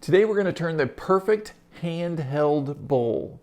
Today we're going to turn the perfect handheld bowl.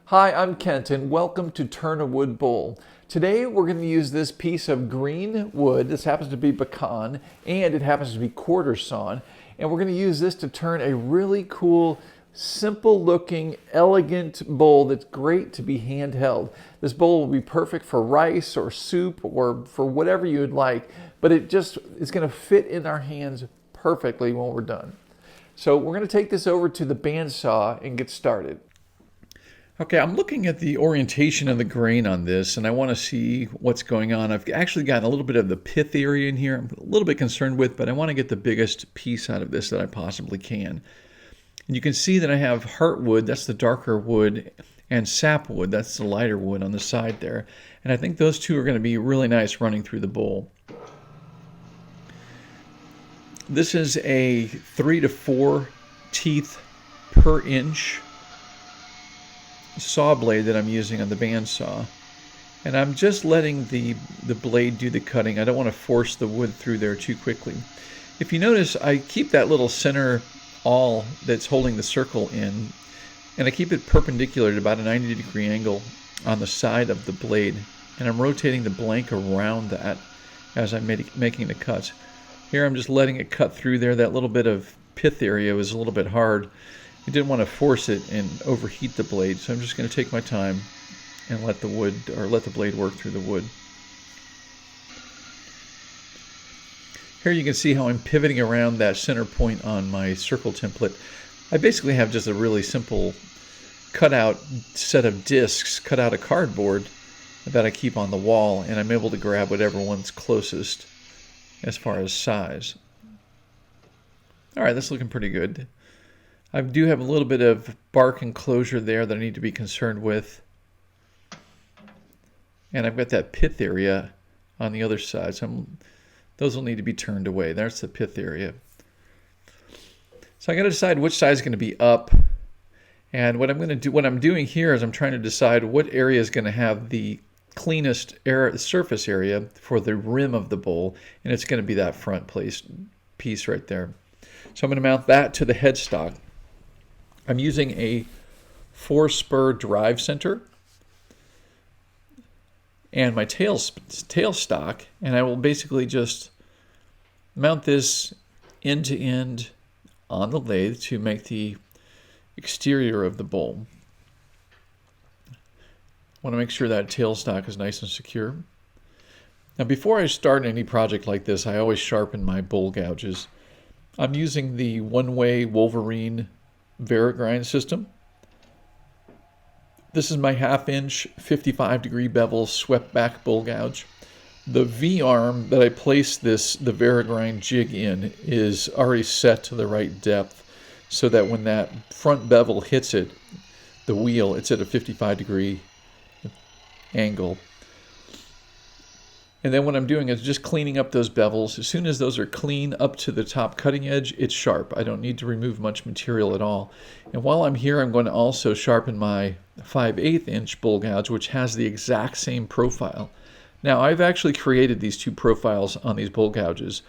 Hi, I'm Kent and welcome to Turn a Wood Bowl. Today we're going to use this piece of green wood. This happens to be pecan and it happens to be quarter sawn. And we're going to use this to turn a really cool, simple looking, elegant bowl that's great to be handheld. This bowl will be perfect for rice or soup or for whatever you would like, but it's going to fit in our hands perfectly when we're done. So we're going to take this over to the bandsaw and get started. Okay, I'm looking at the orientation of the grain on this and I want to see what's going on. I've actually got a little bit of the pith area in here I'm a little bit concerned with, but I want to get the biggest piece out of this that I possibly can. And you can see that I have heartwood, that's the darker wood, and sapwood, that's the lighter wood on the side there. And I think those two are going to be really nice running through the bowl. This is a 3 to 4 teeth per inch saw blade that I'm using on the bandsaw. And I'm just letting the blade do the cutting. I don't want to force the wood through there too quickly. If you notice, I keep that little center awl that's holding the circle in, and I keep it perpendicular at about a 90-degree angle on the side of the blade. And I'm rotating the blank around that as I'm making the cuts. Here I'm just letting it cut through there. That little bit of pith area was a little bit hard. I didn't want to force it and overheat the blade, so I'm just going to take my time and let the blade work through the wood. Here you can see how I'm pivoting around that center point on my circle template. I basically have just a really simple cutout set of discs cut out of cardboard that I keep on the wall, and I'm able to grab whatever one's closest as far as size. Alright, that's looking pretty good. I do have a little bit of bark enclosure there that I need to be concerned with. And I've got that pith area on the other side, so those will need to be turned away. There's the pith area. So I got to decide which side is going to be up. And what I'm doing here is I'm trying to decide what area is going to have the cleanest surface area for the rim of the bowl, and it's going to be that front piece right there. So I'm going to mount that to the headstock. I'm using a 4-spur drive center and my tail stock, and I will basically just mount this end to end on the lathe to make the exterior of the bowl. I want to make sure that tail stock is nice and secure. Now before I start any project like this, I always sharpen my bowl gouges. I'm using the one-way Wolverine Varigrind system. This is my 1/2-inch 55-degree bevel swept back bowl gouge. The V-arm that I place the Varigrind jig in is already set to the right depth so that when that front bevel hits it, the wheel, it's at a 55-degree angle. And then what I'm doing is just cleaning up those bevels. As soon as those are clean up to the top cutting edge, it's sharp. I don't need to remove much material at all. And while I'm here, I'm going to also sharpen my 5/8-inch bowl gouge, which has the exact same profile. Now, I've actually created these two profiles on these bowl gouges.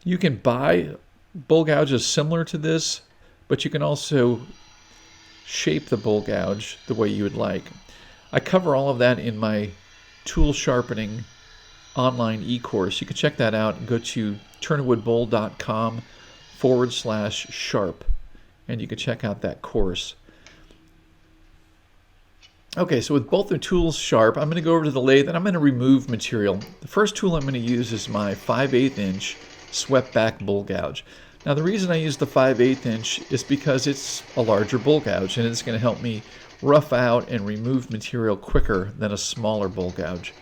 You can buy bowl gouges similar to this, but you can also shape the bowl gouge the way you would like. I cover all of that in my tool sharpening online e-course. You can check that out and go to turnawoodbowl.com/sharp and you can check out that course. Okay, so with both the tools sharp, I'm going to go over to the lathe and I'm going to remove material. The first tool I'm going to use is my 5/8-inch swept back bowl gouge. Now the reason I use the 5/8-inch is because it's a larger bowl gouge and it's going to help me rough out and remove material quicker than a smaller bowl gouge.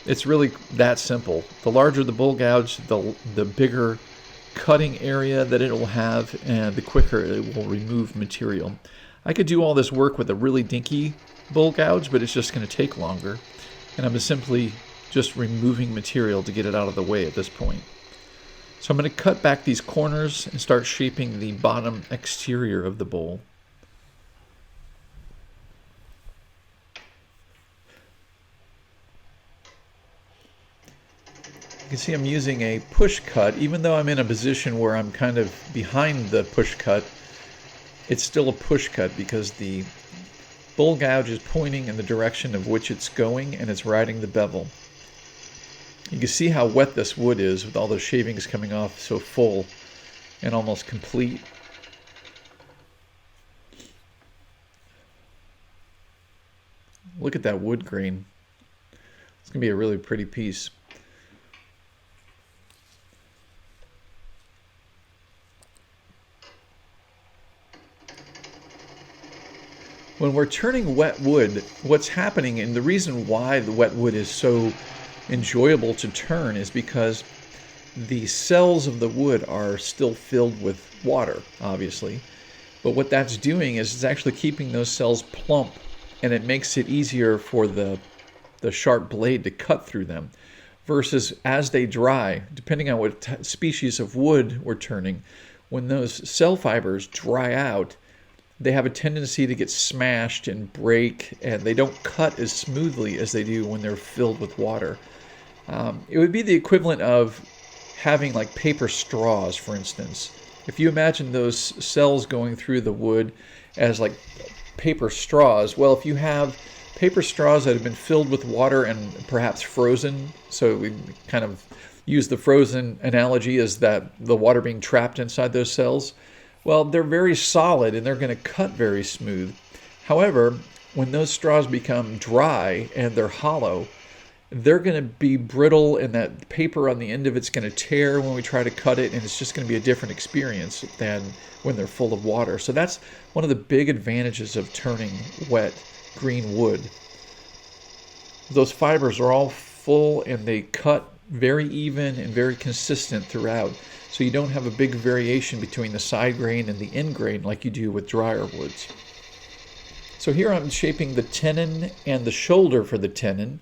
It's really that simple. The larger the bowl gouge, the bigger cutting area that it will have, and the quicker it will remove material. I could do all this work with a really dinky bowl gouge, but it's just going to take longer. And I'm simply just removing material to get it out of the way at this point. So I'm going to cut back these corners and start shaping the bottom exterior of the bowl. You can see I'm using a push cut. Even though I'm in a position where I'm kind of behind the push cut, it's still a push cut because the bowl gouge is pointing in the direction of which it's going and it's riding the bevel. You can see how wet this wood is with all those shavings coming off so full and almost complete. Look at that wood grain. It's going to be a really pretty piece. When we're turning wet wood, what's happening, and the reason why the wet wood is so enjoyable to turn, is because the cells of the wood are still filled with water, obviously. But what that's doing is it's actually keeping those cells plump, and it makes it easier for the sharp blade to cut through them. Versus as they dry, depending on what species of wood we're turning, when those cell fibers dry out, they have a tendency to get smashed and break, and they don't cut as smoothly as they do when they're filled with water. It would be the equivalent of having like paper straws, for instance. If you imagine those cells going through the wood as like paper straws, well, if you have paper straws that have been filled with water and perhaps frozen, so we kind of use the frozen analogy as that the water being trapped inside those cells, well, they're very solid and they're going to cut very smooth. However, when those straws become dry and they're hollow, they're going to be brittle, and that paper on the end of it's going to tear when we try to cut it, and it's just going to be a different experience than when they're full of water. So that's one of the big advantages of turning wet green wood. Those fibers are all full and they cut very even and very consistent throughout. So you don't have a big variation between the side grain and the end grain like you do with drier woods. So here I'm shaping the tenon and the shoulder for the tenon.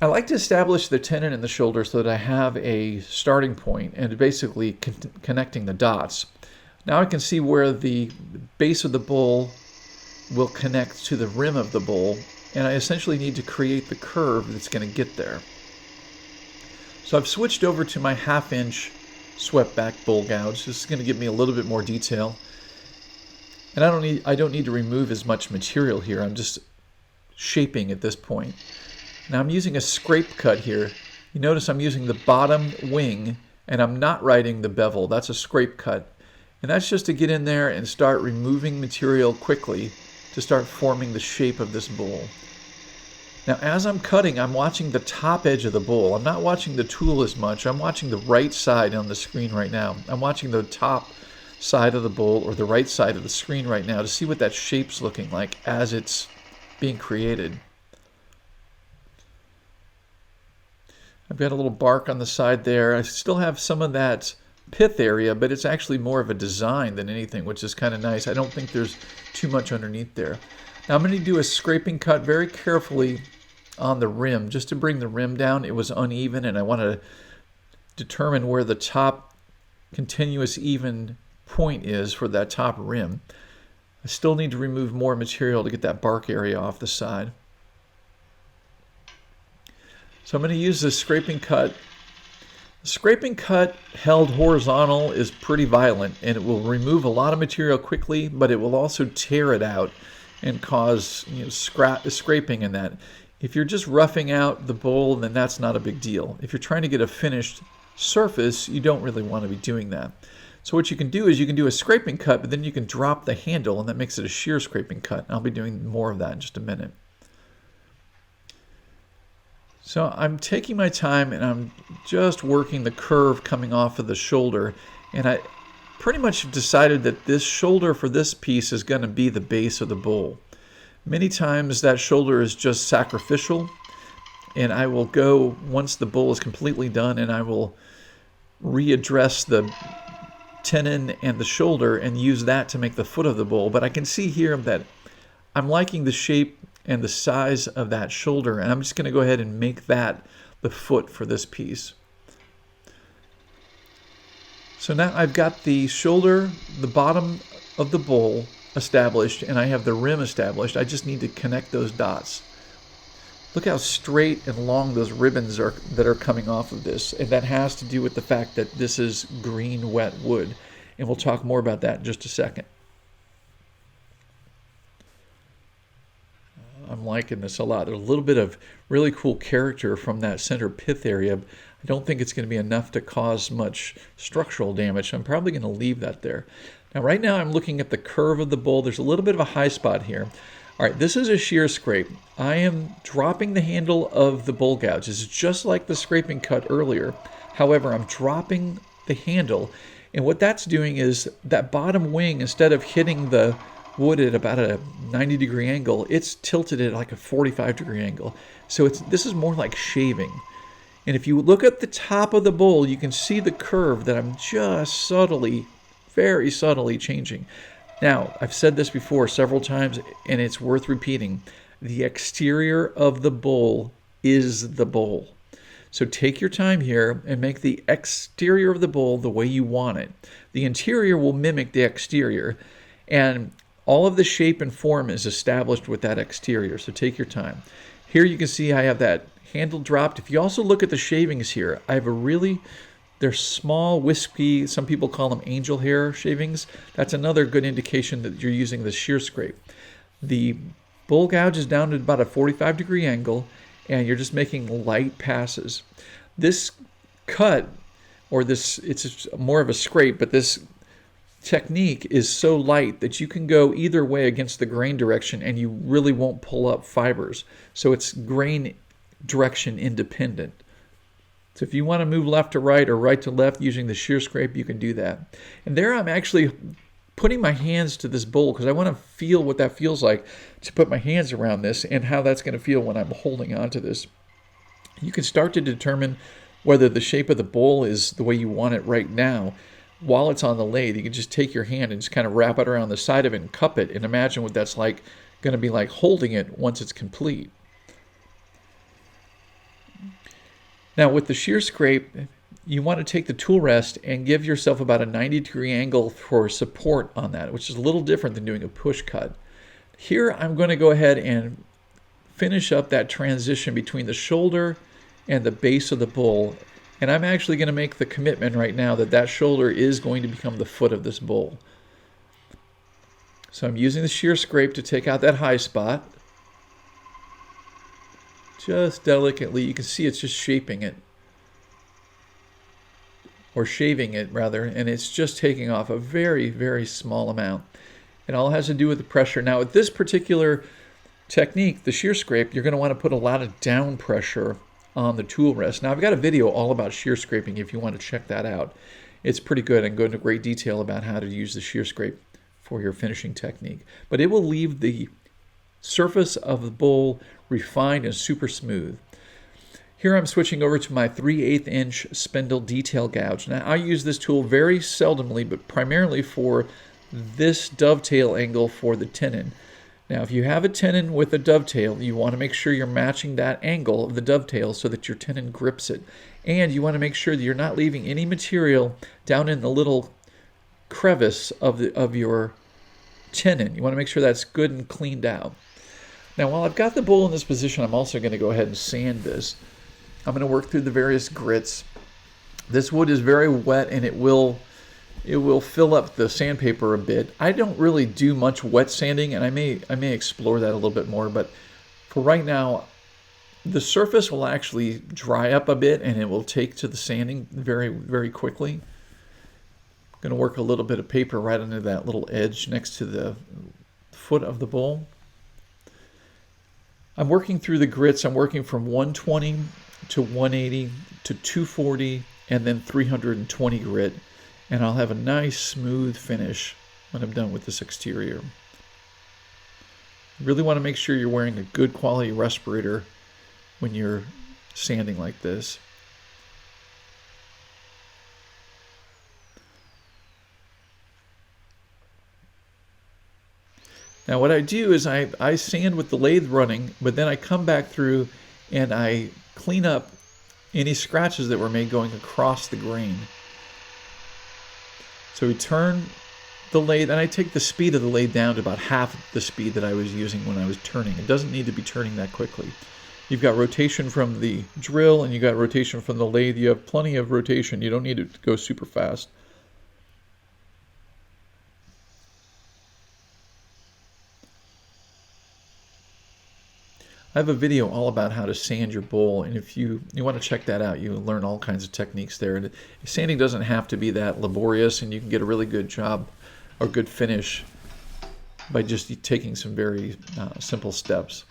I like to establish the tenon and the shoulder so that I have a starting point and basically connecting the dots. Now I can see where the base of the bowl will connect to the rim of the bowl, and I essentially need to create the curve that's going to get there. So I've switched over to my 1/2 inch swept back bowl gouge. This is going to give me a little bit more detail. And I don't need to remove as much material here. I'm just shaping at this point. Now I'm using a scrape cut here. You notice I'm using the bottom wing and I'm not writing the bevel. That's a scrape cut. And that's just to get in there and start removing material quickly to start forming the shape of this bowl. Now as I'm cutting, I'm watching the top edge of the bowl. I'm not watching the tool as much. I'm watching the right side on the screen right now. I'm watching the top side of the bowl or the right side of the screen right now to see what that shape's looking like as it's being created. I've got a little bark on the side there. I still have some of that pith area, but it's actually more of a design than anything, which is kind of nice. I don't think there's too much underneath there. Now I'm going to do a scraping cut very carefully on the rim just to bring the rim down. It was uneven and I want to determine where the top continuous even point is for that top rim. I still need to remove more material to get that bark area off the side. So I'm going to use this scraping cut. The scraping cut held horizontal is pretty violent and it will remove a lot of material quickly, but it will also tear it out and cause scraping in that. If you're just roughing out the bowl, then that's not a big deal. If you're trying to get a finished surface, you don't really want to be doing that. So what you can do is you can do a scraping cut, but then you can drop the handle and that makes it a shear scraping cut. I'll be doing more of that in just a minute. So I'm taking my time and I'm just working the curve coming off of the shoulder, and I pretty much decided that this shoulder for this piece is going to be the base of the bowl. Many times that shoulder is just sacrificial, and I will go once the bowl is completely done and I will readdress the tenon and the shoulder and use that to make the foot of the bowl. But I can see here that I'm liking the shape and the size of that shoulder, and I'm just going to go ahead and make that the foot for this piece. So now I've got the shoulder, the bottom of the bowl established, and I have the rim established. I just need to connect those dots. Look how straight and long those ribbons are that are coming off of this. And that has to do with the fact that this is green wet wood. And we'll talk more about that in just a second. I'm liking this a lot. There's a little bit of really cool character from that center pith area. I don't think it's going to be enough to cause much structural damage. I'm probably going to leave that there. Now, right now I'm looking at the curve of the bowl. There's a little bit of a high spot here. All right, this is a shear scrape. I am dropping the handle of the bowl gouge. This is just like the scraping cut earlier. However, I'm dropping the handle. And what that's doing is that bottom wing, instead of hitting the wood at about a 90-degree angle, it's tilted at like a 45-degree angle. So this is more like shaving. And if you look at the top of the bowl, you can see the curve that I'm just subtly, very subtly changing. Now, I've said this before several times, and it's worth repeating. The exterior of the bowl is the bowl. So take your time here and make the exterior of the bowl the way you want it. The interior will mimic the exterior, and all of the shape and form is established with that exterior, so take your time. Here you can see I have that handle dropped. If you also look at the shavings here, I have they're small, wispy, some people call them angel hair shavings. That's another good indication that you're using the shear scrape. The bowl gouge is down at about a 45-degree angle, and you're just making light passes. This cut, it's more of a scrape, but this technique is so light that you can go either way against the grain direction and you really won't pull up fibers. So it's grain direction independent. So if you want to move left to right or right to left using the shear scrape, you can do that. And there I'm actually putting my hands to this bowl because I want to feel what that feels like to put my hands around this and how that's going to feel when I'm holding on to this. You can start to determine whether the shape of the bowl is the way you want it right now. While it's on the lathe, you can just take your hand and just kind of wrap it around the side of it and cup it and imagine what that's like going to be like holding it once it's complete. Now with the shear scrape, you want to take the tool rest and give yourself about a 90-degree angle for support on that, which is a little different than doing a push cut. Here I'm going to go ahead and finish up that transition between the shoulder and the base of the bowl. And I'm actually going to make the commitment right now that that shoulder is going to become the foot of this bowl. So I'm using the shear scrape to take out that high spot. Just delicately, you can see it's just shaping it. Or shaving it rather, and it's just taking off a very, very small amount. It all has to do with the pressure. Now with this particular technique, the shear scrape, you're going to want to put a lot of down pressure on the tool rest. Now I've got a video all about shear scraping if you want to check that out. It's pretty good and go into great detail about how to use the shear scrape for your finishing technique. But it will leave the surface of the bowl refined and super smooth. Here I'm switching over to my 3/8 inch spindle detail gouge. Now I use this tool very seldomly, but primarily for this dovetail angle for the tenon. Now if you have a tenon with a dovetail, you want to make sure you're matching that angle of the dovetail so that your tenon grips it. And you want to make sure that you're not leaving any material down in the little crevice of your tenon. You want to make sure that's good and cleaned out. Now while I've got the bowl in this position, I'm also going to go ahead and sand this. I'm going to work through the various grits. This wood is very wet and it will fill up the sandpaper a bit. I don't really do much wet sanding, and I may explore that a little bit more, but for right now, the surface will actually dry up a bit and it will take to the sanding very, very quickly. I'm going to work a little bit of paper right under that little edge next to the foot of the bowl. I'm working through the grits. I'm working from 120 to 180 to 240 and then 320 grit. And I'll have a nice smooth finish when I'm done with this exterior. You really want to make sure you're wearing a good quality respirator when you're sanding like this. Now what I do is I sand with the lathe running, but then I come back through and I clean up any scratches that were made going across the grain. So we turn the lathe, and I take the speed of the lathe down to about half the speed that I was using when I was turning. It doesn't need to be turning that quickly. You've got rotation from the drill and you got rotation from the lathe. You have plenty of rotation. You don't need it to go super fast. I have a video all about how to sand your bowl, and if you want to check that out, you learn all kinds of techniques there. And sanding doesn't have to be that laborious, and you can get a really good job or good finish by just taking some very simple steps.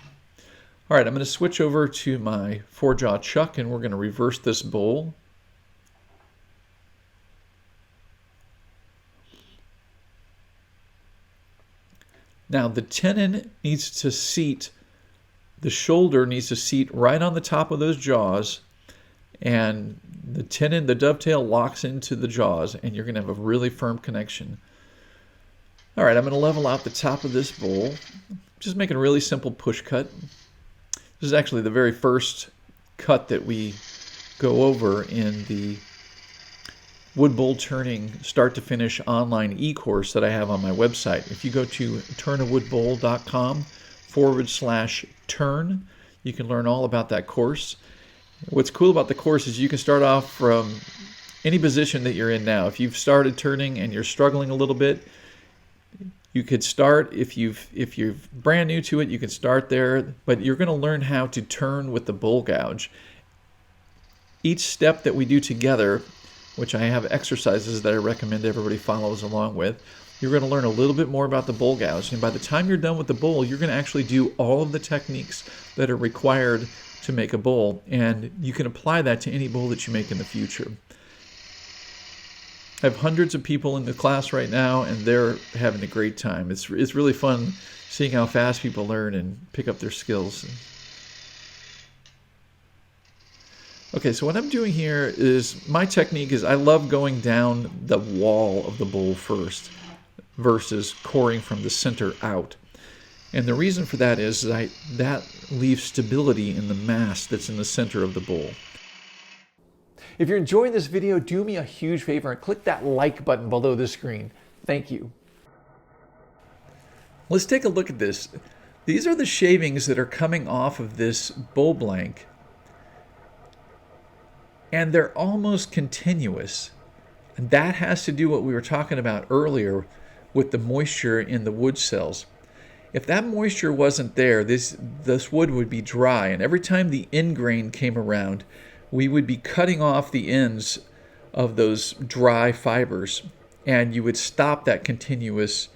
All right, I'm going to switch over to my 4-jaw chuck, and we're going to reverse this bowl. Now the tenon needs to seat, the shoulder needs to seat right on the top of those jaws, and the tenon, the dovetail locks into the jaws, and you're going to have a really firm connection. All right, I'm going to level out the top of this bowl. Just making a really simple push cut. This is actually the very first cut that we go over in the wood bowl turning start to finish online e-course that I have on my website. If you go to turnawoodbowl.com/turn, you can learn all about that course. What's cool about the course is you can start off from any position that you're in now. If you've started turning and you're struggling a little bit, you could start, if you're brand new to it, you can start there, but you're going to learn how to turn with the bowl gouge. Each step that we do together, which I have exercises that I recommend everybody follows along with, you're going to learn a little bit more about the bowl gouge. And by the time you're done with the bowl, you're going to actually do all of the techniques that are required to make a bowl. And you can apply that to any bowl that you make in the future. I have hundreds of people in the class right now, and they're having a great time. It's really fun seeing how fast people learn and pick up their skills. Okay, so what I'm doing here is, my technique is I love going down the wall of the bowl first versus coring from the center out. And the reason for that is that leaves stability in the mass that's in the center of the bowl. If you're enjoying this video, do me a huge favor and click that like button below the screen. Thank you. Let's take a look at this. These are the shavings that are coming off of this bowl blank, and they're almost continuous. And that has to do what we were talking about earlier with the moisture in the wood cells. If that moisture wasn't there, this wood would be dry, and every time the end grain came around, we would be cutting off the ends of those dry fibers, and you would stop that continuous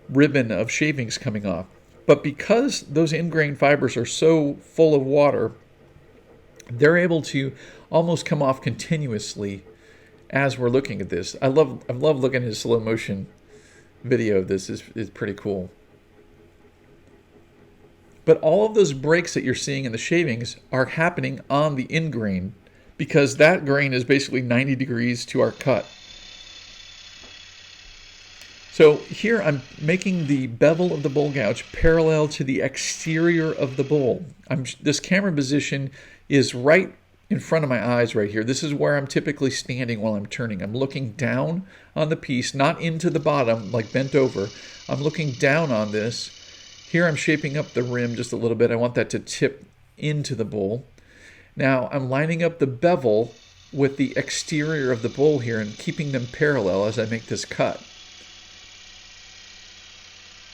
ribbon of shavings coming off. But because those end grain fibers are so full of water, they're able to almost come off continuously as we're looking at this. I love looking at a slow motion video of this. It's pretty cool. But all of those breaks that you're seeing in the shavings are happening on the end grain, because that grain is basically 90 degrees to our cut. So here I'm making the bevel of the bowl gouge parallel to the exterior of the bowl. This camera position is right in front of my eyes right here. This is where I'm typically standing while I'm turning. I'm looking down on the piece, not into the bottom, like bent over. I'm looking down on this. Here I'm shaping up the rim just a little bit. I want that to tip into the bowl. Now I'm lining up the bevel with the exterior of the bowl here and keeping them parallel as I make this cut.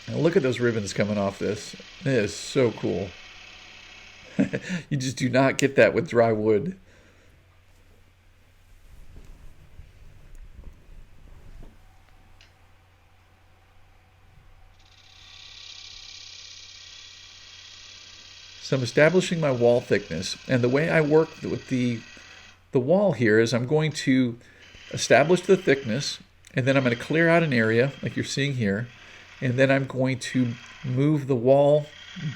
Now look at those ribbons coming off this. It is so cool. You just do not get that with dry wood. So I'm establishing my wall thickness, and the way I work with the wall here is I'm going to establish the thickness, and then I'm going to clear out an area like you're seeing here, and then I'm going to move the wall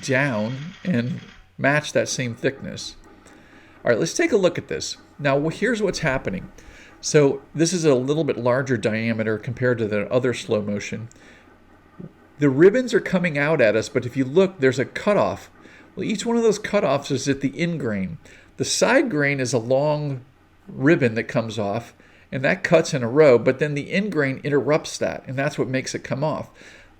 down and match that same thickness. All right, let's take a look at this. Now here's what's happening. So this is a little bit larger diameter compared to the other slow motion. The ribbons are coming out at us, but if you look, there's a cutoff. Well, each one of those cutoffs is at the end grain. The side grain is a long ribbon that comes off, and that cuts in a row, but then the end grain interrupts that, and that's what makes it come off.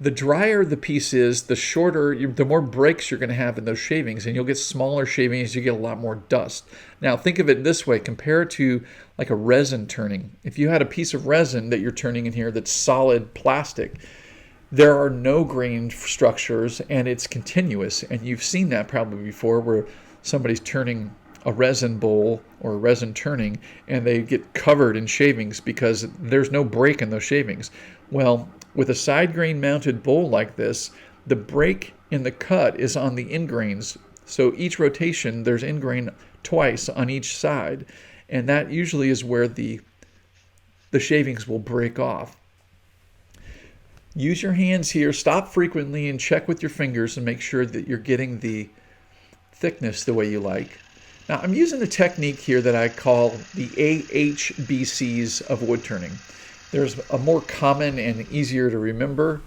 The drier the piece is, the shorter, the more breaks you're going to have in those shavings, and you'll get smaller shavings, you get a lot more dust. Now think of it this way, compare it to like a resin turning. If you had a piece of resin that you're turning in here that's solid plastic, there are no grain structures and it's continuous. And you've seen that probably before where somebody's turning a resin bowl or a resin turning and they get covered in shavings because there's no break in those shavings. Well, with a side grain mounted bowl like this, the break in the cut is on the end grains. So each rotation, there's end grain twice on each side. And that usually is where the shavings will break off. Use your hands here, stop frequently and check with your fingers and make sure that you're getting the thickness the way you like. Now I'm using a technique here that I call the AHBCs of wood turning. There's a more common and easier to remember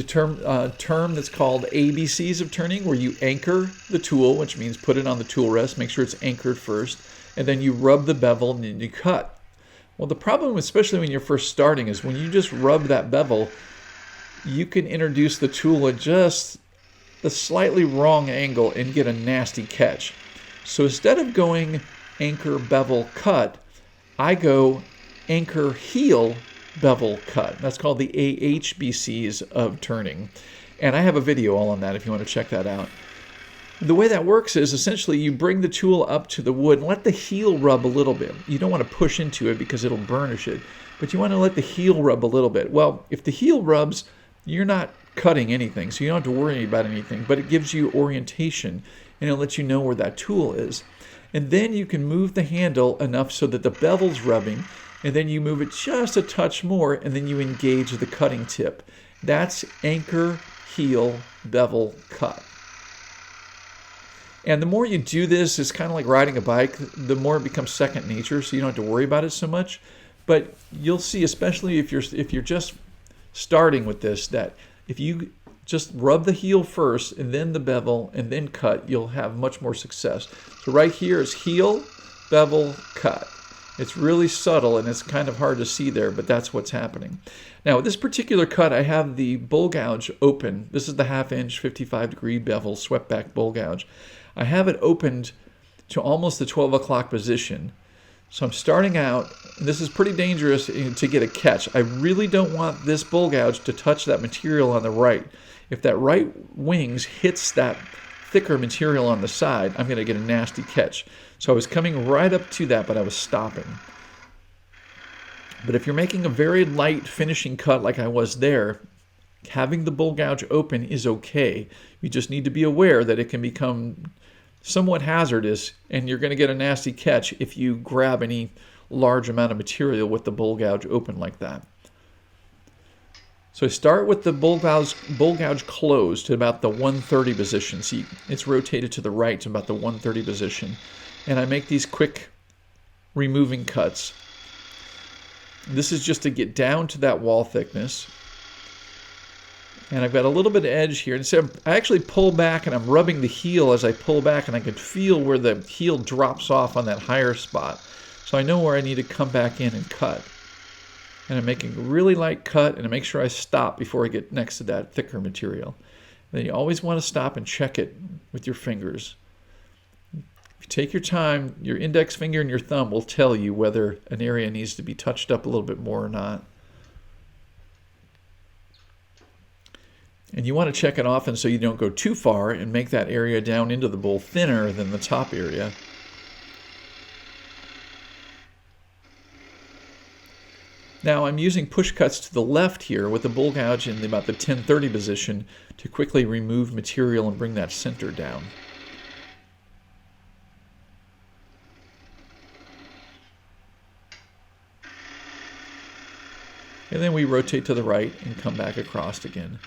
term that's called ABCs of turning, where you anchor the tool, which means put it on the tool rest, make sure it's anchored first, and then you rub the bevel and then you cut. Well, the problem, especially when you're first starting, is when you just rub that bevel, you can introduce the tool at just the slightly wrong angle and get a nasty catch. So instead of going anchor, bevel, cut, I go anchor, heel, bevel, cut. That's called the AHBCs of turning. And I have a video all on that if you want to check that out. The way that works is essentially you bring the tool up to the wood and let the heel rub a little bit. You don't want to push into it because it'll burnish it, but you want to let the heel rub a little bit. Well, if the heel rubs, you're not cutting anything, so you don't have to worry about anything, but it gives you orientation and it'll let you know where that tool is. And then you can move the handle enough so that the bevel's rubbing, and then you move it just a touch more, and then you engage the cutting tip. That's anchor, heel, bevel, cut. And the more you do this, it's kind of like riding a bike, the more it becomes second nature, so you don't have to worry about it so much. But you'll see, especially if you're just starting with this, that if you just rub the heel first and then the bevel and then cut, you'll have much more success. So right here is heel, bevel, cut. It's really subtle and it's kind of hard to see there, but that's what's happening. Now, with this particular cut, I have the bowl gouge open. This is the 1/2 inch 55-degree bevel swept back bowl gouge. I have it opened to almost the 12 o'clock position. So I'm starting out, and this is pretty dangerous to get a catch. I really don't want this bowl gouge to touch that material on the right. If that right wings hits that thicker material on the side, I'm going to get a nasty catch. So I was coming right up to that, but I was stopping. But if you're making a very light finishing cut like I was there, having the bowl gouge open is okay. You just need to be aware that it can become somewhat hazardous and you're going to get a nasty catch if you grab any large amount of material with the bowl gouge open like that. So I start with the bowl gouge closed to about the 130 position. See, it's rotated to the right to about the 130 position. And I make these quick removing cuts. This is just to get down to that wall thickness. And I've got a little bit of edge here. And so I actually pull back and I'm rubbing the heel as I pull back, and I can feel where the heel drops off on that higher spot. So I know where I need to come back in and cut. And I'm making a really light cut, and I make sure I stop before I get next to that thicker material. Then you always want to stop and check it with your fingers. If you take your time, your index finger and your thumb will tell you whether an area needs to be touched up a little bit more or not. And you want to check it often so you don't go too far and make that area down into the bowl thinner than the top area. Now I'm using push cuts to the left here with the bowl gouge in about the 1030 position to quickly remove material and bring that center down. And then we rotate to the right and come back across again.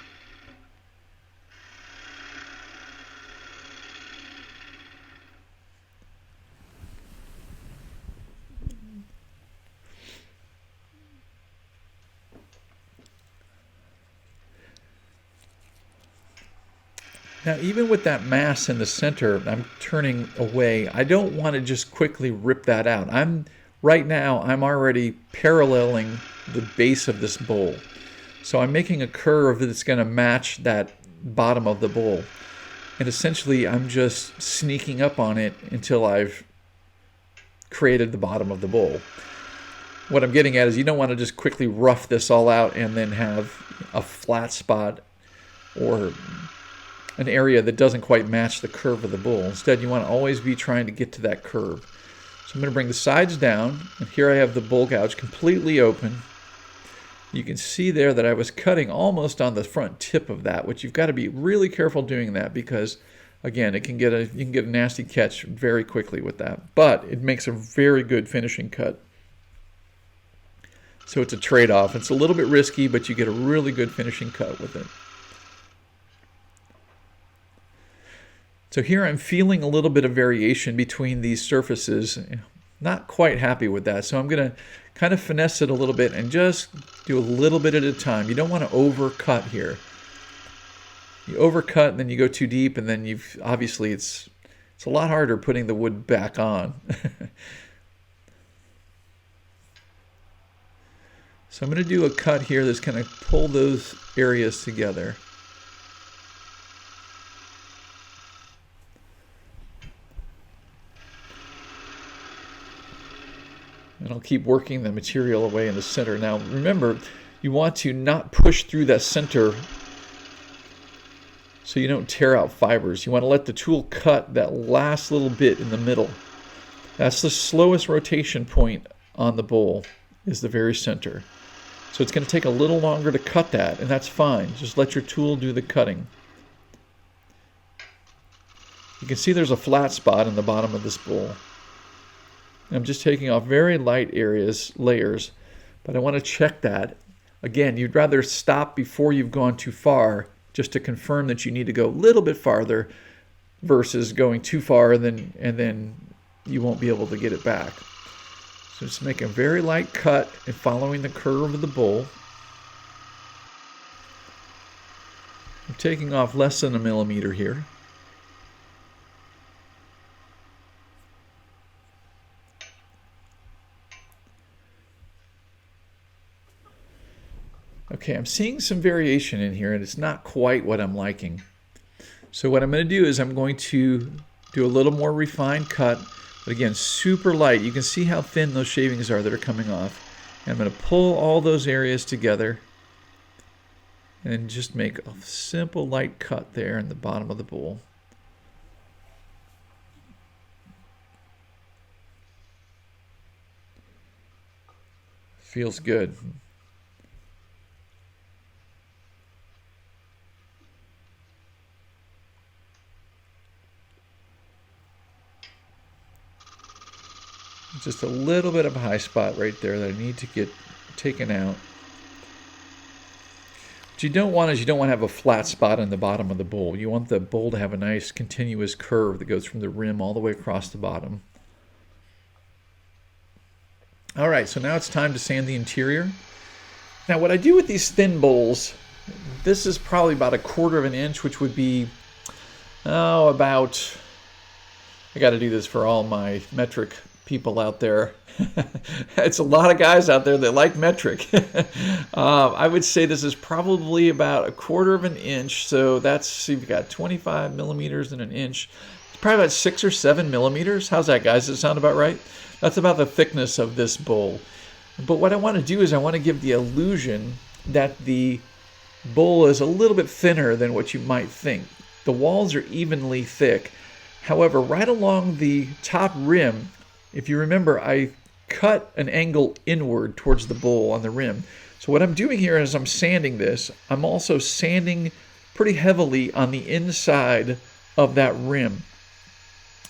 Now, even with that mass in the center, I'm turning away. I don't want to just quickly rip that out. Right now, I'm already paralleling the base of this bowl. So I'm making a curve that's going to match that bottom of the bowl. And essentially I'm just sneaking up on it until I've created the bottom of the bowl. What I'm getting at is you don't want to just quickly rough this all out and then have a flat spot or an area that doesn't quite match the curve of the bowl. Instead, you want to always be trying to get to that curve. So I'm going to bring the sides down, and here I have the bowl gouge completely open. You can see there that I was cutting almost on the front tip of that, which you've got to be really careful doing that because, again, you can get a nasty catch very quickly with that. But it makes a very good finishing cut. So it's a trade-off. It's a little bit risky, but you get a really good finishing cut with it. So here I'm feeling a little bit of variation between these surfaces. Not quite happy with that. So I'm going to kind of finesse it a little bit and just do a little bit at a time. You don't want to overcut here. You overcut and then you go too deep, and then obviously it's a lot harder putting the wood back on. So I'm going to do a cut here that's going to pull those areas together. And I'll keep working the material away in the center. Now remember, you want to not push through that center so you don't tear out fibers. You want to let the tool cut that last little bit in the middle. That's the slowest rotation point on the bowl, is the very center. So it's going to take a little longer to cut that, and that's fine. Just let your tool do the cutting. You can see there's a flat spot in the bottom of this bowl. I'm just taking off very light layers, but I want to check that. Again, you'd rather stop before you've gone too far, just to confirm that you need to go a little bit farther versus going too far and then you won't be able to get it back. So just make a very light cut and following the curve of the bowl. I'm taking off less than 1 millimeter here. Okay, I'm seeing some variation in here, and it's not quite what I'm liking. So what I'm going to do is I'm going to do a little more refined cut, but again, super light. You can see how thin those shavings are that are coming off. And I'm going to pull all those areas together and just make a simple light cut there in the bottom of the bowl. Feels good. Just a little bit of a high spot right there that I need to get taken out. What you don't want is you don't want to have a flat spot in the bottom of the bowl. You want the bowl to have a nice continuous curve that goes from the rim all the way across the bottom. All right, so now it's time to sand the interior. Now what I do with these thin bowls, this is probably about 1/4 of an inch, which would be, about, I got to do this for all my metric people out there. It's a lot of guys out there that like metric. I would say this is probably about 1/4 of an inch. So that's, you've got 25 millimeters in an inch. It's probably about 6 or 7 millimeters. How's that, guys? Does it sound about right? That's about the thickness of this bowl. But what I want to do is I want to give the illusion that the bowl is a little bit thinner than what you might think. The walls are evenly thick. However, right along the top rim, if you remember, I cut an angle inward towards the bowl on the rim. So what I'm doing here is I'm sanding this. I'm also sanding pretty heavily on the inside of that rim.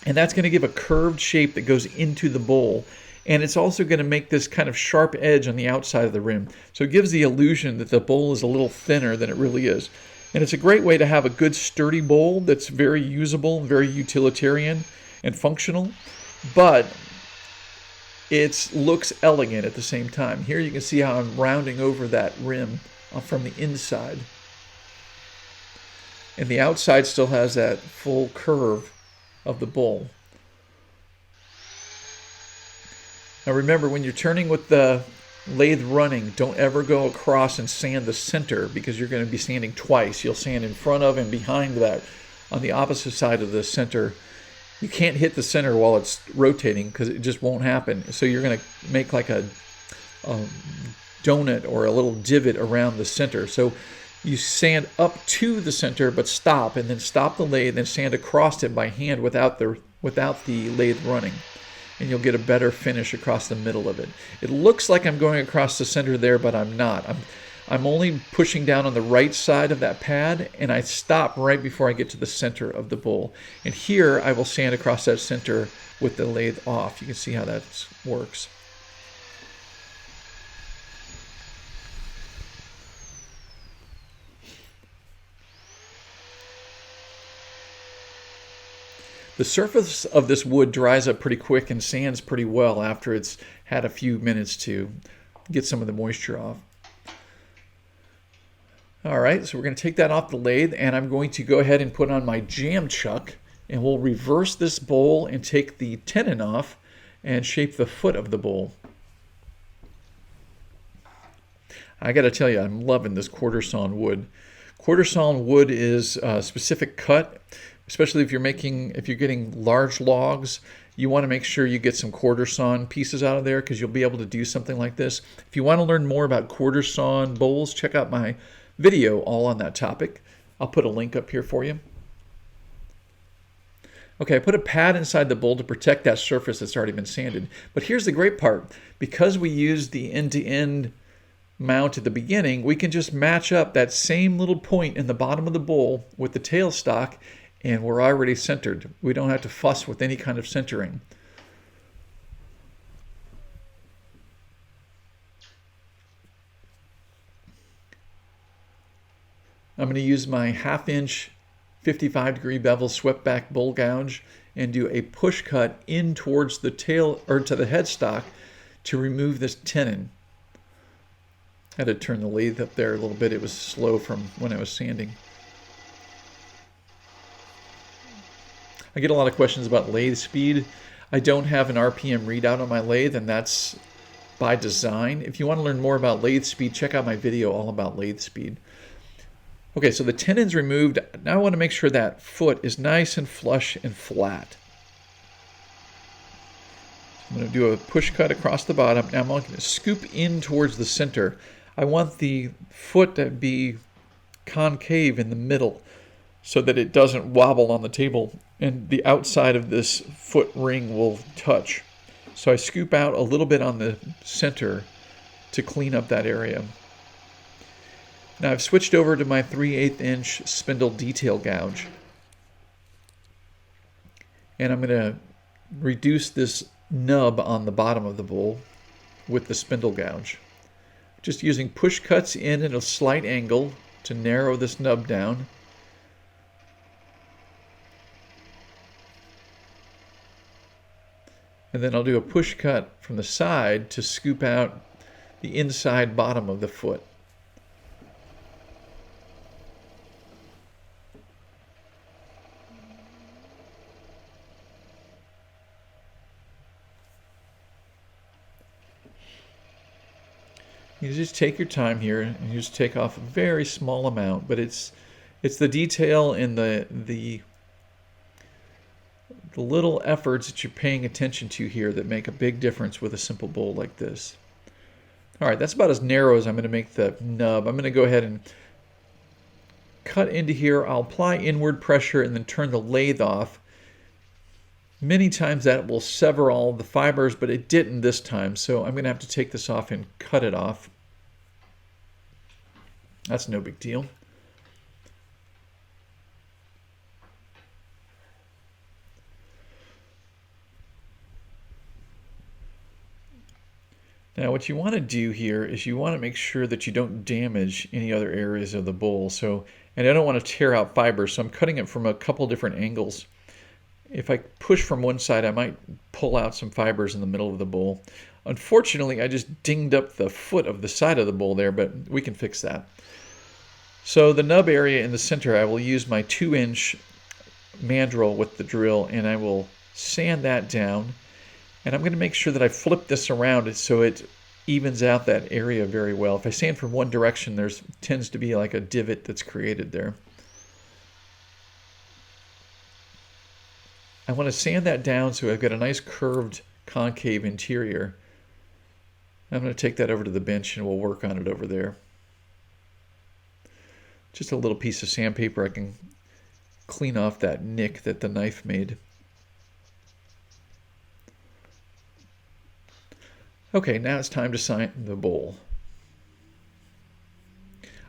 And that's going to give a curved shape that goes into the bowl. And it's also going to make this kind of sharp edge on the outside of the rim. So it gives the illusion that the bowl is a little thinner than it really is. And it's a great way to have a good sturdy bowl that's very usable, very utilitarian and functional. But it looks elegant at the same time. Here you can see how I'm rounding over that rim from the inside. And the outside still has that full curve of the bowl. Now remember, when you're turning with the lathe running, don't ever go across and sand the center, because you're going to be sanding twice. You'll sand in front of and behind that on the opposite side of the center. You can't hit the center while it's rotating because it just won't happen. So you're going to make like a donut or a little divot around the center. So you sand up to the center but stop, and then stop the lathe, and then sand across it by hand without the lathe running. And you'll get a better finish across the middle of it. It looks like I'm going across the center there, but I'm not. I'm only pushing down on the right side of that pad, and I stop right before I get to the center of the bowl. And here I will sand across that center with the lathe off. You can see how that works. The surface of this wood dries up pretty quick and sands pretty well after it's had a few minutes to get some of the moisture off. All right, so we're going to take that off the lathe, and I'm going to go ahead and put on my jam chuck, and we'll reverse this bowl and take the tenon off and shape the foot of the bowl. I got to tell you, I'm loving this quarter sawn wood. Quarter sawn wood is a specific cut. Especially if you're getting large logs, you want to make sure you get some quarter sawn pieces out of there, because you'll be able to do something like this. If you want to learn more about quarter sawn bowls, check out my video all on that topic. I'll put a link up here for you. Okay, I put a pad inside the bowl to protect that surface that's already been sanded. But here's the great part. Because we used the end-to-end mount at the beginning, we can just match up that same little point in the bottom of the bowl with the tailstock, and we're already centered. We don't have to fuss with any kind of centering. I'm going to use my 1/2 inch 55-degree bevel swept back bowl gouge and do a push cut in towards the tail, or to the headstock, to remove this tenon. I had to turn the lathe up there a little bit. It was slow from when I was sanding. I get a lot of questions about lathe speed. I don't have an RPM readout on my lathe, and that's by design. If you want to learn more about lathe speed, check out my video all about lathe speed. Okay, so the tenon's removed. Now I want to make sure that foot is nice and flush and flat. I'm going to do a push cut across the bottom. Now I'm going to scoop in towards the center. I want the foot to be concave in the middle so that it doesn't wobble on the table and the outside of this foot ring will touch. So I scoop out a little bit on the center to clean up that area. Now I've switched over to my 3/8 inch spindle detail gouge. And I'm going to reduce this nub on the bottom of the bowl with the spindle gouge. Just using push cuts in at a slight angle to narrow this nub down. And then I'll do a push cut from the side to scoop out the inside bottom of the foot. You just take your time here and you just take off a very small amount, but it's the detail and the little efforts that you're paying attention to here that make a big difference with a simple bowl like this. All right, that's about as narrow as I'm going to make the nub. I'm going to go ahead and cut into here. I'll apply inward pressure and then turn the lathe off. Many times that will sever all the fibers, but it didn't this time, so I'm going to have to take this off and cut it off. That's no big deal. Now what you want to do here is you want to make sure that you don't damage any other areas of the bowl. And I don't want to tear out fibers, so I'm cutting it from a couple different angles. If I push from one side, I might pull out some fibers in the middle of the bowl. Unfortunately, I just dinged up the foot of the side of the bowl there, but we can fix that. So the nub area in the center, I will use my 2-inch mandrel with the drill, and I will sand that down. And I'm going to make sure that I flip this around so it evens out that area very well. If I sand from one direction, there's tends to be like a divot that's created there. I want to sand that down so I've got a nice curved concave interior. I'm going to take that over to the bench and we'll work on it over there. Just a little piece of sandpaper, I can clean off that nick that the knife made. Okay, now it's time to sign the bowl.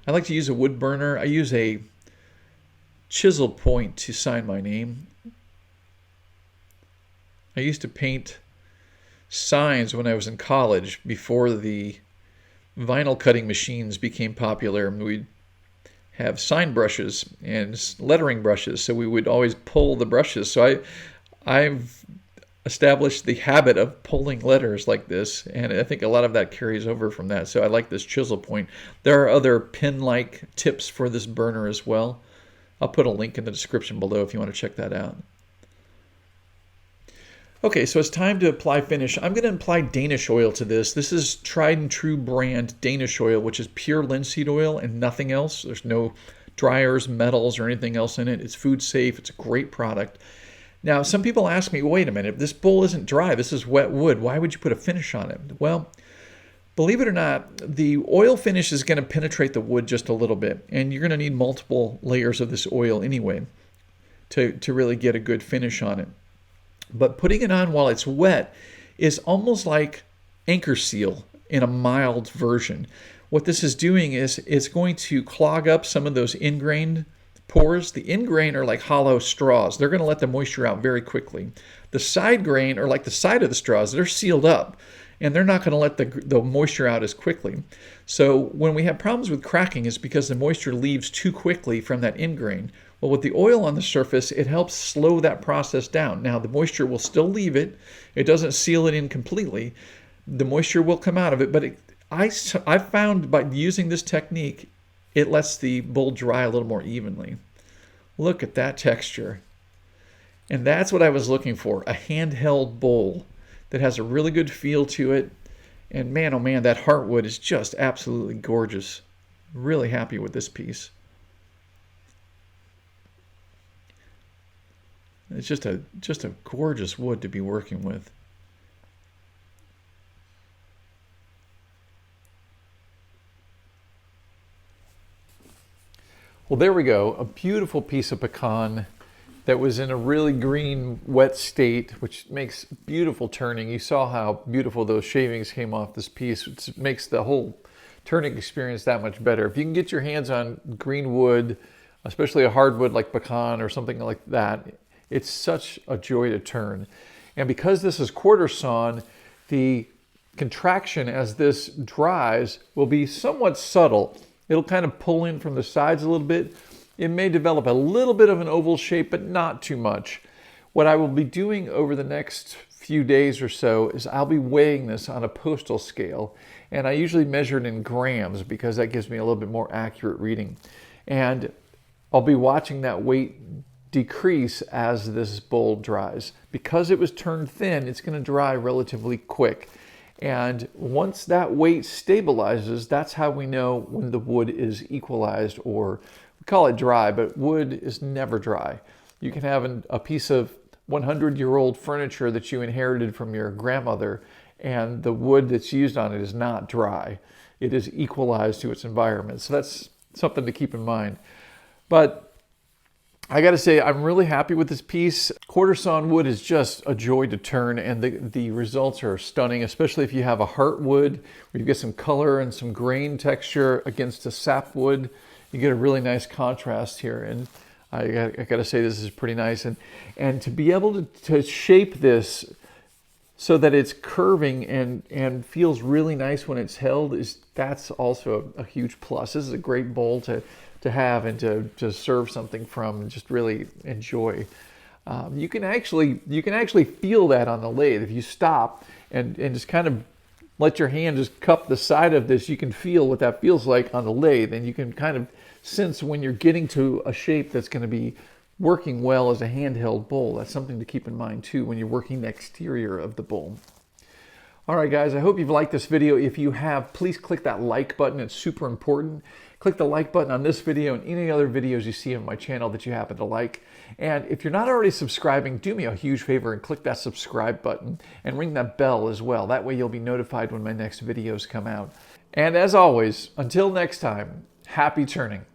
I like to use a wood burner. I use a chisel point to sign my name. I used to paint signs when I was in college before the vinyl cutting machines became popular. We'd have sign brushes and lettering brushes, so we would always pull the brushes. So I've established the habit of pulling letters like this, and I think a lot of that carries over from that. So I like this chisel point. There are other pin-like tips for this burner as well. I'll put a link in the description below if you want to check that out. Okay, so it's time to apply finish. I'm going to apply Danish oil to this. This is tried and true brand Danish oil, which is pure linseed oil and nothing else. There's no dryers, metals, or anything else in it. It's food safe. It's a great product. Now, some people ask me, wait a minute, if this bowl isn't dry, this is wet wood, why would you put a finish on it? Well, believe it or not, the oil finish is going to penetrate the wood just a little bit, and you're going to need multiple layers of this oil anyway to really get a good finish on it. But putting it on while it's wet is almost like anchor seal in a mild version. What this is doing is it's going to clog up some of those ingrained pores. The end grain are like hollow straws. They're going to let the moisture out very quickly. The side grain are like the side of the straws. They're sealed up, and they're not going to let the moisture out as quickly. So when we have problems with cracking, it's because the moisture leaves too quickly from that end grain. Well, with the oil on the surface, it helps slow that process down. Now, the moisture will still leave it. It doesn't seal it in completely. The moisture will come out of it, but I've found by using this technique, it lets the bowl dry a little more evenly. Look at that texture. And that's what I was looking for, a handheld bowl that has a really good feel to it. And man, oh man, that heartwood is just absolutely gorgeous. Really happy with this piece. It's just a gorgeous wood to be working with. Well, there we go. A beautiful piece of pecan that was in a really green, wet state, which makes beautiful turning. You saw how beautiful those shavings came off this piece, which makes the whole turning experience that much better. If you can get your hands on green wood, especially a hardwood like pecan or something like that, it's such a joy to turn. And because this is quarter sawn, the contraction as this dries will be somewhat subtle. It'll kind of pull in from the sides a little bit. It may develop a little bit of an oval shape, but not too much. What I will be doing over the next few days or so is I'll be weighing this on a postal scale. And I usually measure it in grams because that gives me a little bit more accurate reading. And I'll be watching that weight decrease as this bowl dries. Because it was turned thin, it's going to dry relatively quick. And once that weight stabilizes, that's how we know when the wood is equalized, or we call it dry, but wood is never dry. You can have a piece of 100-year-old furniture that you inherited from your grandmother, and the wood that's used on it is not dry. It is equalized to its environment. So that's something to keep in mind. But I got to say, I'm really happy with this piece. Quarter sawn wood is just a joy to turn, and the results are stunning, especially if you have a heartwood where you get some color and some grain texture against a sapwood. You get a really nice contrast here, and I got to say this is pretty nice. And to be able to shape this so that it's curving and feels really nice when it's held, that's also a huge plus. This is a great bowl to have and to serve something from and just really enjoy. You can actually feel that on the lathe. If you stop and just kind of let your hand just cup the side of this, you can feel what that feels like on the lathe, and you can kind of sense when you're getting to a shape that's going to be working well as a handheld bowl. That's something to keep in mind too when you're working the exterior of the bowl. All right, guys, I hope you've liked this video. If you have, please click that like button. It's super important. Click the like button on this video and any other videos you see on my channel that you happen to like. And if you're not already subscribing, do me a huge favor and click that subscribe button and ring that bell as well. That way you'll be notified when my next videos come out. And as always, until next time, happy turning.